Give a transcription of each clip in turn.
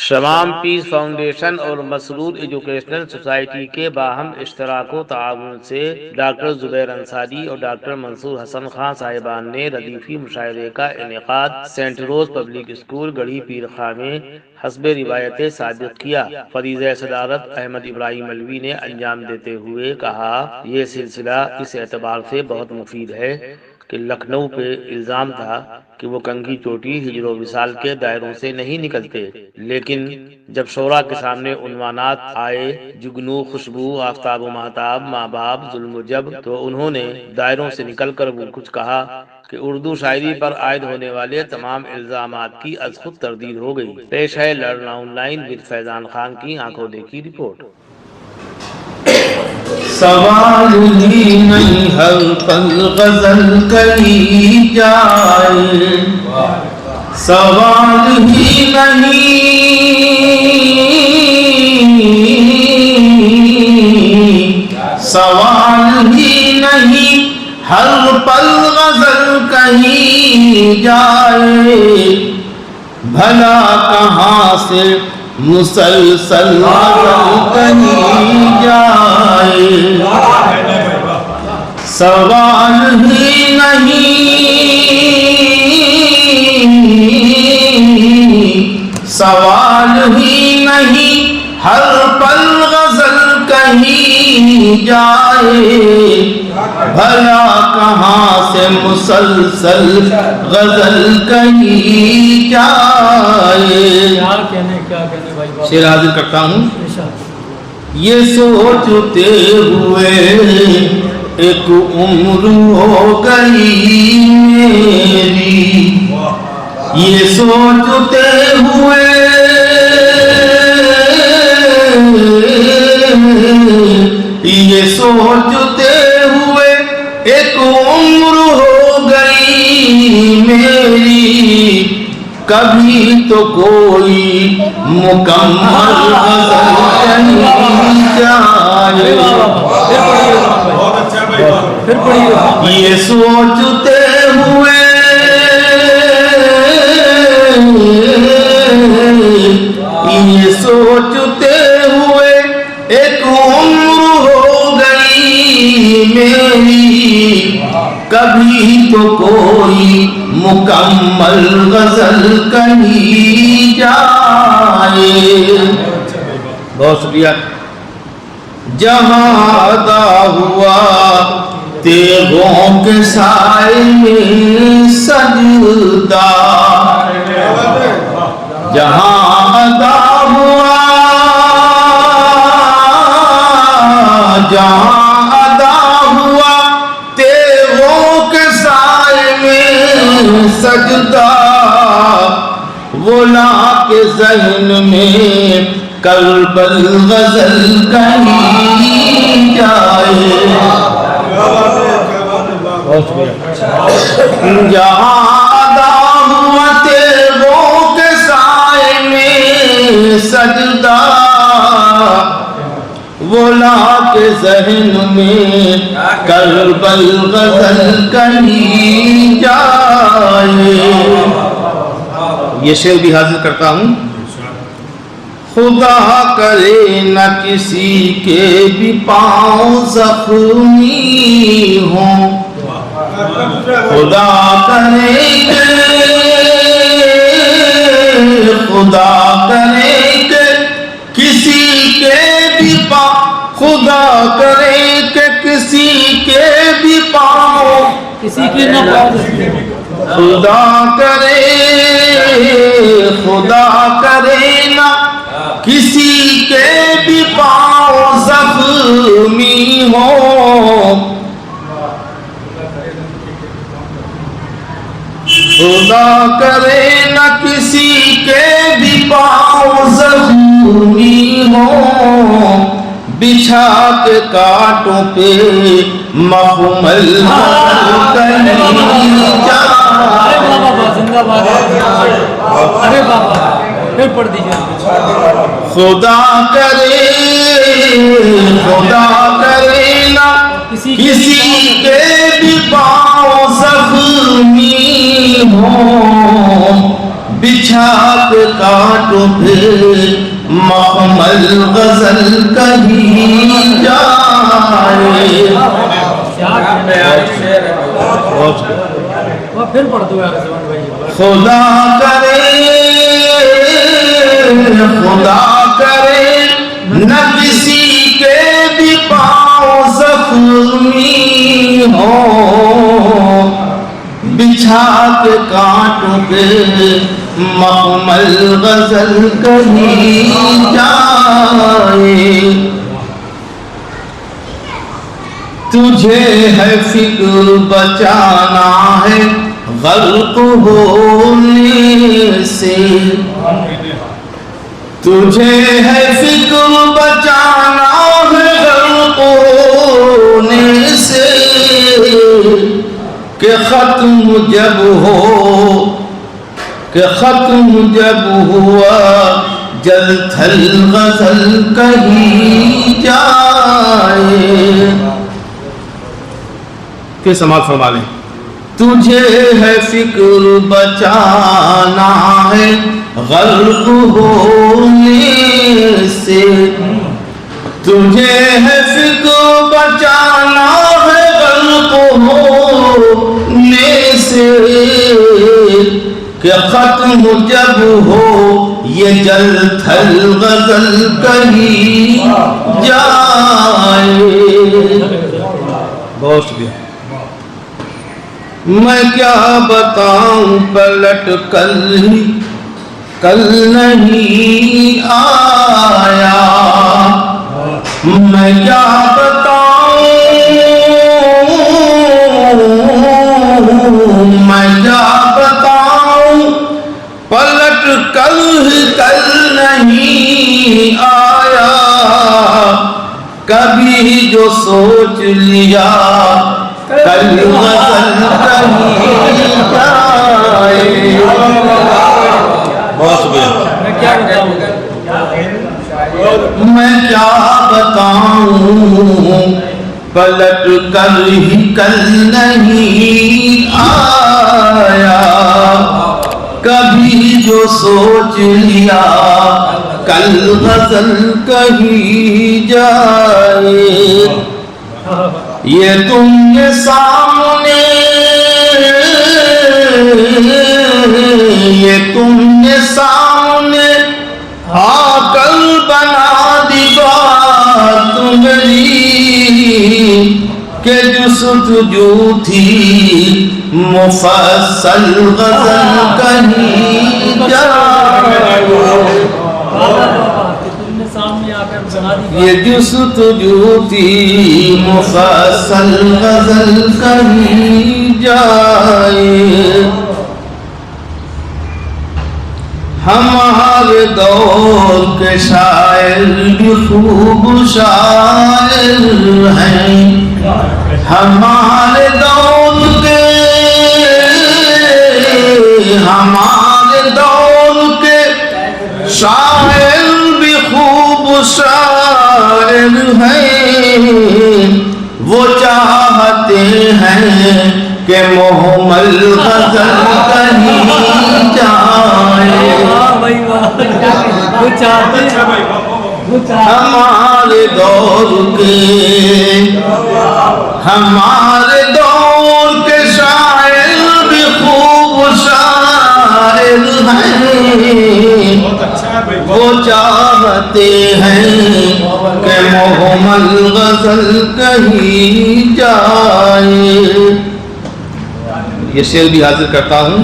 شمام پیس foundation اور مسرور educational society کے باہم اشتراک و تعاون سے ڈاکٹر زبیر انصاری اور ڈاکٹر منصور حسن خان صاحبان نے ردیفی مشاعرے کا انعقاد سینٹ روز پبلک اسکول گڑھی پیر خاں میں حسب روایت سابق کیا۔ فریضہ صدارت احمد ابراہیم علوی نے انجام دیتے ہوئے کہا، یہ سلسلہ اس اعتبار سے بہت مفید ہے کہ لکھنؤ پہ الزام تھا کہ وہ کنگھی چوٹی ہجر و وصال کے دائروں سے نہیں نکلتے، لیکن جب شورا کے سامنے عنوانات آئے جگنو، خوشبو، آفتاب و مہتاب، ماں باپ، ظلم و جب، تو انہوں نے دائروں سے نکل کر وہ کچھ کہا کہ اردو شاعری پر عائد ہونے والے تمام الزامات کی از خود تردید ہو گئی۔ پیش ہے لڑنا آن لائن ود فیضان خان کی آنکھوں دیکھی رپورٹ۔ سوال ہی نہیں ہر پل غزل کہی جائے، سوال ہی نہیں، سوال ہی نہیں ہر پل غزل کہی جائے، بھلا کہاں سے مسلسل کہیں جائے، سوال ہی نہیں، سوال ہی نہیں ہر پل غزل کہیں جائے، بھلا کہاں سے مسلسل غزل کہیں جائے۔ شعر حاضر کرتا ہوں۔ یہ سوچتے ہوئے ایک عمر ہو گئی میری، یہ سوچتے ہوئے یہ سوچتے ہوئے ایک عمر ہو گئی میری، کبھی تو کوئی مکمل غزل کہیں جائے، یہ سوچتے ہوئے یہ سوچتے ہوئے ایک عمر ہو گئی میری، کبھی تو کوئی مکمل غزل کہیں جائے۔ بہت شکریہ۔ جہاں ادا ہوا تیغوں کے سائے میں سجدہ، جہاں ادا ہوا، جہاں ادا ہوا تیغوں کے سائے میں سجدہ، وہ لا کے ذہن میں کربل غزل کہیں جائے، جہاں ادا ہوا تیغوں کے سائے میں سجدہ، وہ لا کے ذہن میں کربل غزل کہیں جائے۔ یہ شعر بھی حاضر کرتا ہوں۔ خدا کرے نہ کسی کے بھی پاؤں زخمی ہوں، خدا کرے خدا کرے کہ کسی کے بھی پاؤں، خدا کرے کہ کسی کے بھی پاؤں، کسی کے نہ خدا کرے، خدا کرے نہ کسی کے بھی پاؤں زخمی ہوں، خدا کرے نہ کسی کے بھی پاؤں زخمی ہوں، بچھا کے کانٹوں پہ مخمل کہیں جائے۔ خدا کرے، خدا کرے نہ کسی کے بھی پاؤں زخمی ہوں، بچھا کے کاٹو پھر مخمل غزل کہیں جائے. خدا کرے نہ کسی کے بھی پاؤں زخمی ہو. بچھا کے کانٹوں پہ مخمل غزل کہیں جائے. تجھے ہے فکر بچانا ہے غرق ہونے سے. تجھے ہے فکر بچانا ہے غرق ہونے سے. کہ ختم جب ہوا جل تھل غزل کہیں جائے. پھر سماعت فرما لیں. تجھے ہے فکر بچانا ہے غرق ہونے سے. تجھے ہے فکر بچانا ہے غرق ہونے سے. کہ ختم جب ہو یہ جل تھل غزل کہیں جائے. بہت شکریہ. میں کیا بتاؤں پلٹ کل نہیں آیا. میں کیا بتاؤں پلٹ کل نہیں آیا. کبھی جو سوچ لیا کل غزل کہیں جائے. بہت شکریہ. میں کیا بتاؤں پلٹ کر ہی کل نہیں آیا. کبھی جو سوچ لیا کل غزل کہیں جائے. یہ تم کے سامنے آ کر بنا دی بات میری. کہ جستجو تھی مفصل غزل کہیں جائے. یہ جستجو تھی مفصل غزل کہیں جائے. ہمارے دور کے شاعر بھی خوب شاعر ہیں. ہمارے دور کے شاعر بھی خوب شاعر ہیں. وہ چاہتے ہیں کہ محمل غزل کہیں جائے. ہمارے دور کے شاعر بھی خوب شاعر ہیں. وہ چاہتے ہیں کہ محمل غزل کہیں جائے. یہ شعر بھی حاضر کرتا ہوں.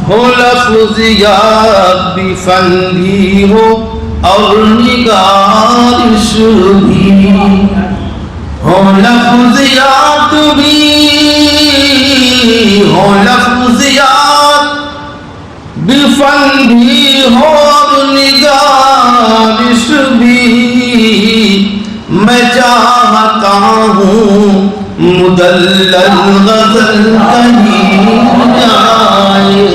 ہو لفظیات بھی فن بھی ہو اور نگارش بھی. ہو لفظیات بھی فن بھی ہو اور نگارش بھی. میں چاہتا ہوں مدلل غزل کہیں جائے.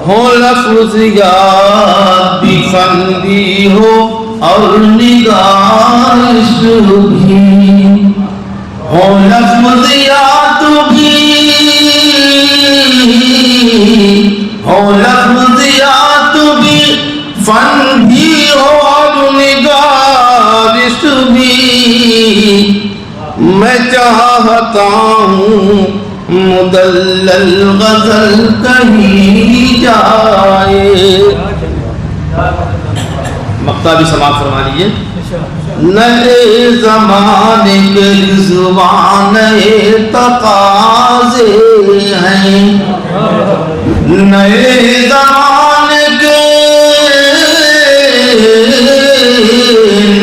ہو لفظیات بھی فن بھی ہو اور نگارش بھی. ہو لفظیات بھی، ہو لفظیات بھی، فن بھی ہو اور نگارش بھی، میں چاہتا ہوں مدلل غزل کہیں جائے. مقطع بھی سماعت فرما لیجیے. نئے زمانے کے رضوان نئے تقاضے ہیں، نئے زمانے کے،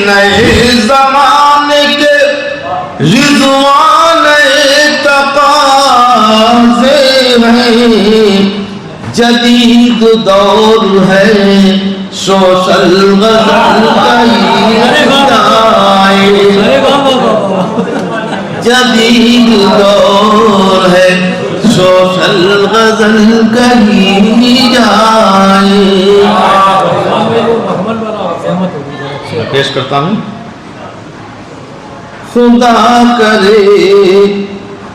نئے زمانے کے رضوان نئے تقاضے ہیں، جدید دور ہے سوشل غزل کہیں جائے، جدید دور ہے سوشل غزل کہیں جائے. پیش کرتا ہوں. خدا کرے،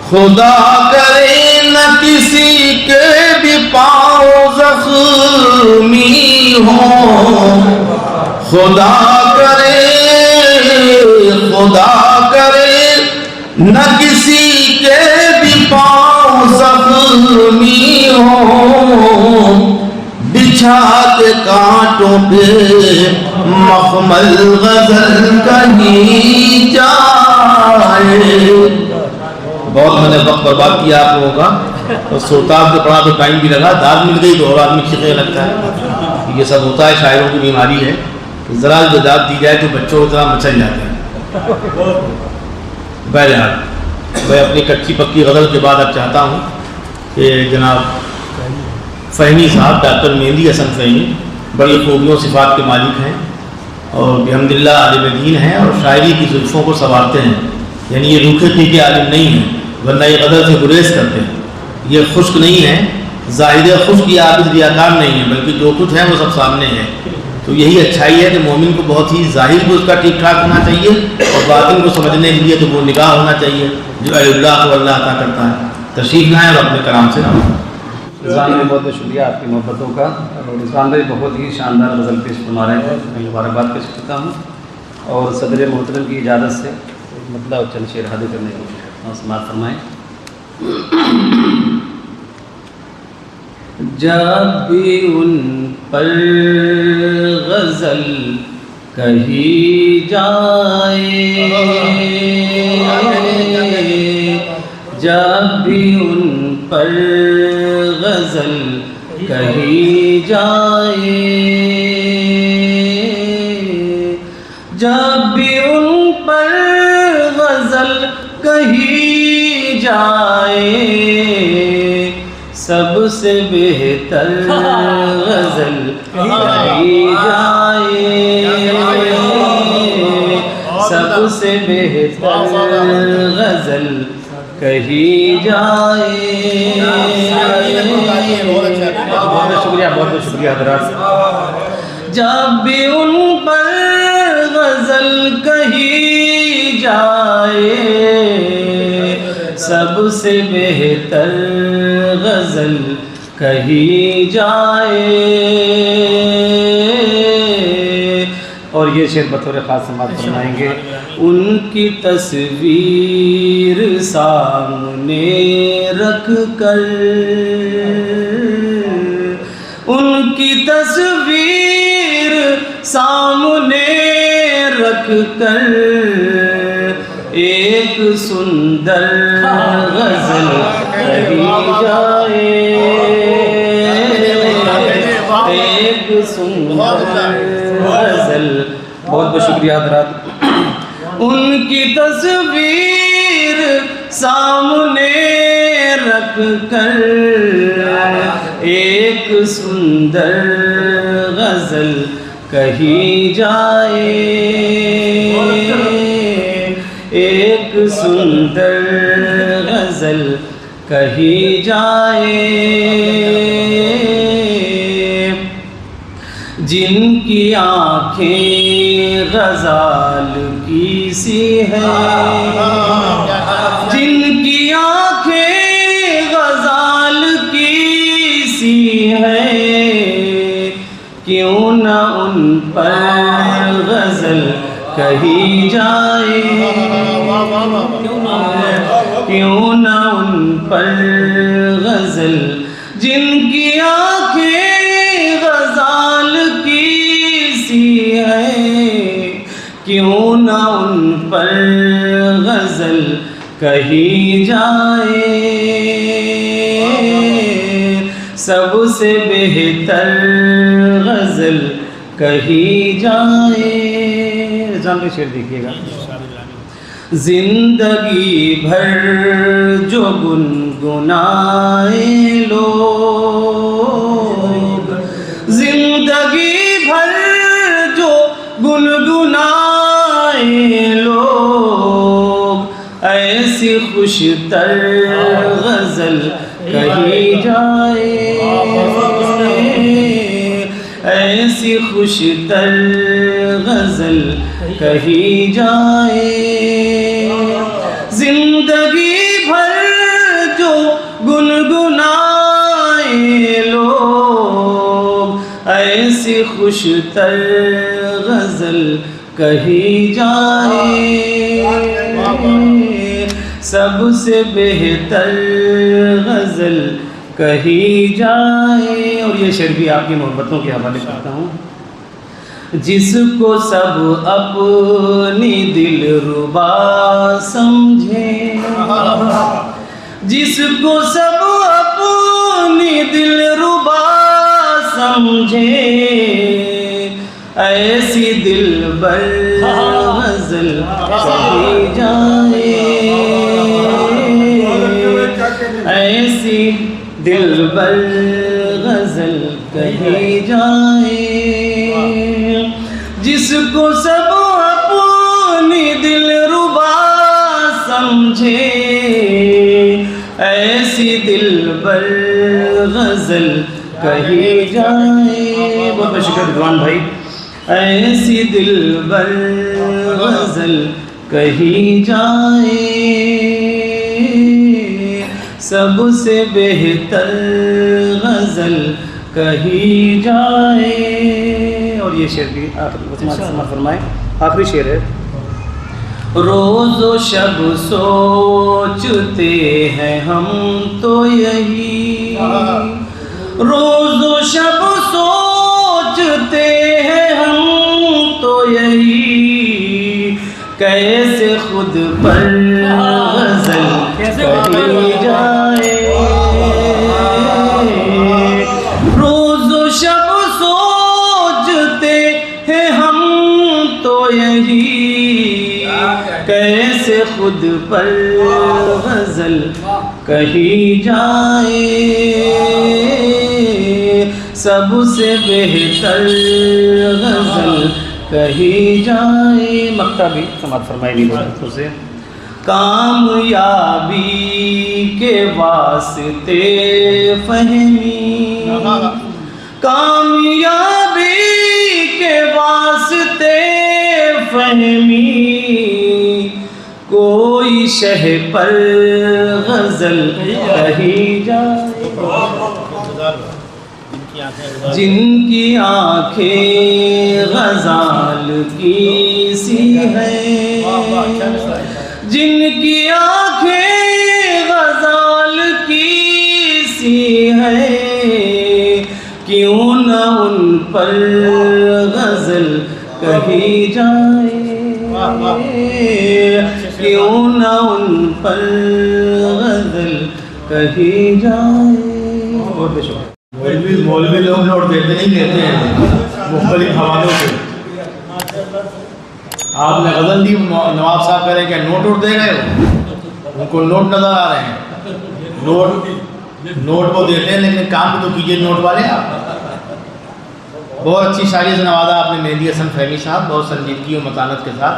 خدا کرے نہ کسی کے بھی پاؤں زخمی ہوں، خدا کرے، خدا کرے نہ کسی کے بھی پاؤں زخمی ہوں، بچھا کے کانٹوں پہ مخمل غزل کہیں جائے. بہت میں نے وقت برباد کیا آپ لوگوں کا، اور سوتاب سے پڑھا تو ٹائم بھی لگا، داد مل گئی تو اور آدمی چیخنے لگتا ہے. یہ سب ہوتا ہے، شاعروں کی بیماری ہے. ذرا جو داد دی جائے تو بچوں کو ذرا مچل جاتے ہیں. بہرحال میں اپنی کچی پکی غزل کے بعد اب چاہتا ہوں کہ جناب فہمی صاحب، ڈاکٹر مہندی حسن فہمی، بڑی خوبیوں صفات کے مالک ہیں اور بحمدللہ عالم دین ہیں اور شاعری کی زلفوں کو سنوارتے ہیں. یعنی یہ روکھے پھیکے عالم نہیں ہیں، ورنہ یہ غزل سے گریز کرتے ہیں. یہ خشک نہیں ہے، ظاہر خشک یا عابد ریاکار نہیں ہے، بلکہ جو کچھ ہے وہ سب سامنے ہے. تو یہی اچھائی ہے کہ مومن کو بہت ہی ظاہر کو اس کا ٹھیک ٹھاک ہونا چاہیے اور باطن کو سمجھنے کے لیے تو وہ نگاہ ہونا چاہیے جو اللہ کو اللہ عطا کرتا ہے. تشریف لائیں اور اپنے کلام سے نام. رضوان بھائی بہت بہت شکریہ آپ کی محبتوں کا. اور رضوان بھائی بہت ہی شاندار غزل پیش فرما رہے ہیں، میں مبارکباد پیش کرتا ہوں اور صدر محترم کی اجازت سے مطلب چند شعر حاضر کرنے کی کوشش کرتا ہوں. سماعت فرمائیں. جب بھی ان پر غزل کہی جائے، جب بھی ان پر غزل کہی جائے، جب بھی ان پر غزل کہی جائے، سب سے بہتر غزل کہی جائے، سب سے بہتر غزل کہی جائے. بہت شکریہ، بہت بہت شکریہ حضرات. جب بھی ان پر غزل کہی جائے، سب سے بہتر غزل کہی جائے. اور یہ شعر بطور خاص سماعت فرمائیں گے. ان کی تصویر سامنے رکھ کر، ان کی تصویر سامنے رکھ کر ایک سندر غزل کہی جائے، ایک سندر غزل. بہت بہت شکریہ حضرات. ان کی تصویر سامنے رکھ کر ایک سندر غزل کہی جائے، ایک سندر غزل کہی جائے. جن کی آنکھیں غزال کی سی ہیں، جن کی آنکھیں غزال کی سی ہیں، کیوں نہ ان پر غزل کہی جائے، کیوں نہ ان پر غزل، جن کی آنکھیں غزال کی سی ہے، کیوں نہ ان پر غزل کہی جائے، سب سے بہتر غزل کہی جائے۔ جان کے شعر دیکھیے گا۔ زندگی بھر جو گنگنائے لوگ، زندگی بھر جو گنگنائے لوگ، ایسی خوش تر غزل کہی جائے، ایسی خوش تر غزل کہی جائے، زندگی بھر جو گنگنائے لوگ، ایسی خوش تر غزل کہی جائے، سب سے بہتر غزل کہی جائے۔ اور یہ شعر بھی آپ کی محبتوں کے حوالے کرتا ہوں۔ جس کو سب اپنی دلربا سمجھے، جس کو سب اپنی دلربا سمجھے، ایسی دلبر غزل کہی جائے، ایسی دلبر غزل کہی جائے، جس کو سب اپنی دلربا سمجھے، ایسی دلبر غزل کہی جائے۔ بہت بہت شکریہ رضوان بھائی۔ ایسی دلبر غزل کہی جائے، سب سے بہتر غزل کہی جائے۔ اور یہ شعر بھی سماعت فرمائیں، آخری شعر ہے۔ روز و شب سوچتے ہیں ہم تو یہی، روز و شب سوچتے ہیں ہم تو یہی، کیسے خود پر غزل کہی جائے، روز و شب سوچتے ہیں ہم تو یہی، کیسے خود پر غزل کہی جائے، سب سے بہتر غزل کہی جائے۔ مقطع بھی سماعت فرمائی بھی بہت سے۔ کامیابی کے واسطے فہمی، کامیابی کے واسطے فہمی، کوئی شہ پر غزل کہی جائے، جن کی آنکھیں غزال کی سی ہیں، جن کی آنکھیں غزال کی سی ہیں، کیوں نہ ان پر غزل کہی جائے، کیوں نہ ان پر غزل کہی جائے۔ اور بے شکر مولوی لوگ نوٹ دیتے نہیں دیتے ہیں مختلف حوالوں سے۔ آپ نے غزل دی، نواب صاحب کہہ رہے ہیں کہ نوٹ ووٹ دے گئے ہو، ان کو نوٹ نظر آ رہے ہیں، نوٹ وہ دیتے ہیں لیکن کام بھی تو کیجیے نوٹ والے آپ۔ بہت اچھی شاعری سے نوازا آپ نے مہدی حسن فہمی صاحب، بہت سنجیدگی اور متانت کے ساتھ۔